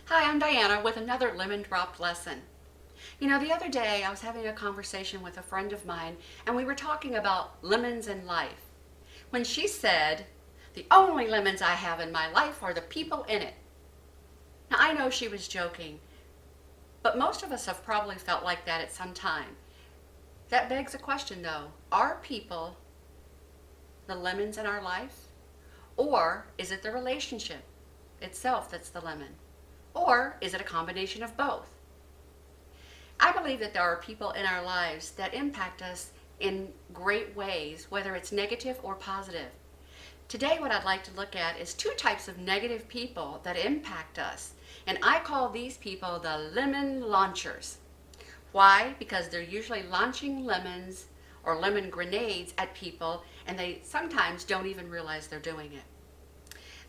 Hi, I'm Diana with another Lemon Dropped lesson. You know, the other day I was having a conversation with a friend of mine and we were talking about lemons in life. When she said, "The only lemons I have in my life are the people in it." Now, I know she was joking, but most of us have probably felt like that at some time. That begs a question though. Are people the lemons in our life? Or is it the relationship itself that's the lemon? Or is it a combination of both? I believe that there are people in our lives that impact us in great ways, whether it's negative or positive. Today, what I'd like to look at is two types of negative people that impact us. And I call these people the lemon launchers. Why? Because they're usually launching lemons or lemon grenades at people, and they sometimes don't even realize they're doing it.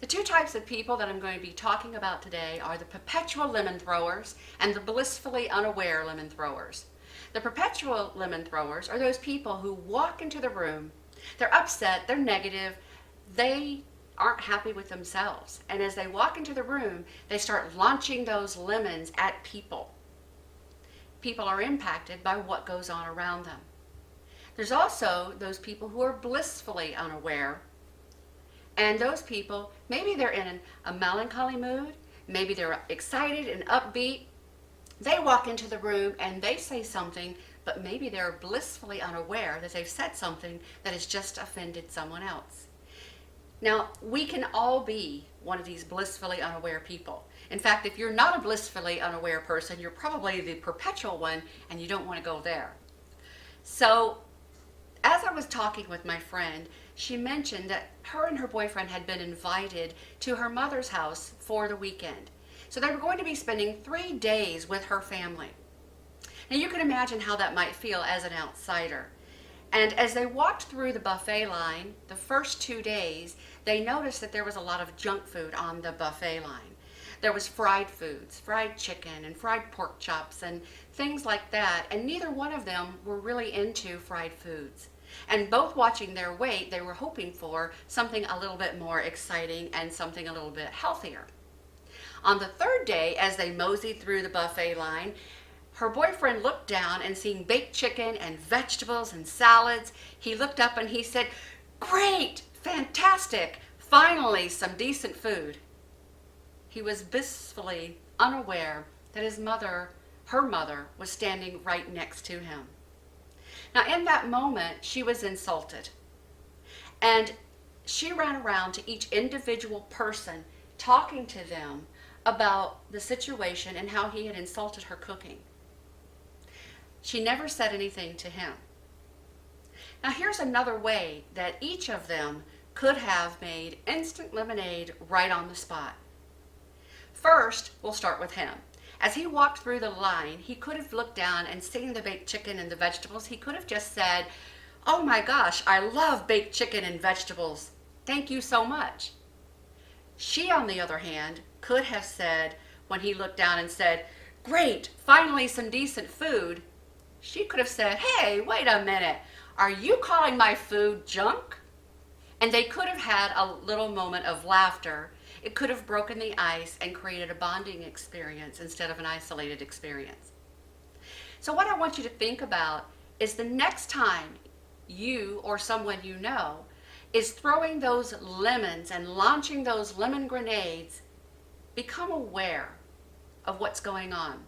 The two types of people that I'm going to be talking about today are the perpetual lemon throwers and the blissfully unaware lemon throwers. The perpetual lemon throwers are those people who walk into the room, they're upset, they're negative, they aren't happy with themselves. And as they walk into the room, they start launching those lemons at people. People are impacted by what goes on around them. There's also those people who are blissfully unaware. And those people, maybe they're in a melancholy mood, maybe they're excited and upbeat. They walk into the room and they say something, but maybe they're blissfully unaware that they've said something that has just offended someone else. Now, we can all be one of these blissfully unaware people. In fact, if you're not a blissfully unaware person, you're probably the perpetual one and you don't want to go there. So, as I was talking with my friend, she mentioned that her and her boyfriend had been invited to her mother's house for the weekend. So they were going to be spending 3 days with her family. Now you can imagine how that might feel as an outsider. And as they walked through the buffet line, the first 2 days, they noticed that there was a lot of junk food on the buffet line. There was fried foods, fried chicken and fried pork chops and things like that, and neither one of them were really into fried foods. And both watching their weight, they were hoping for something a little bit more exciting and something a little bit healthier. On the third day, as they moseyed through the buffet line, her boyfriend looked down and seeing baked chicken and vegetables and salads, he looked up and he said, "Great, fantastic, finally some decent food." He was blissfully unaware that her mother, was standing right next to him. Now, in that moment, she was insulted. And she ran around to each individual person, talking to them about the situation and how he had insulted her cooking. She never said anything to him. Now, here's another way that each of them could have made instant lemonade right on the spot. First, we'll start with him. As he walked through the line, he could have looked down and seen the baked chicken and the vegetables. He could have just said, "Oh my gosh, I love baked chicken and vegetables. Thank you so much." She, on the other hand, could have said, when he looked down and said, "Great, finally some decent food," she could have said, "Hey, wait a minute. Are you calling my food junk?" And they could have had a little moment of laughter. It could have broken the ice and created a bonding experience instead of an isolated experience. So what I want you to think about is the next time you or someone you know is throwing those lemons and launching those lemon grenades, become aware of what's going on.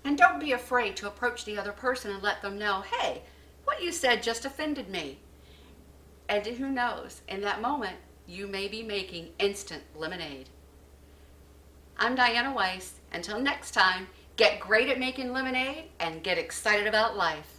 And don't be afraid to approach the other person and let them know, "Hey, what you said just offended me." And who knows, in that moment, you may be making instant lemonade. I'm Diana Weiss. Until next time, get great at making lemonade and get excited about life.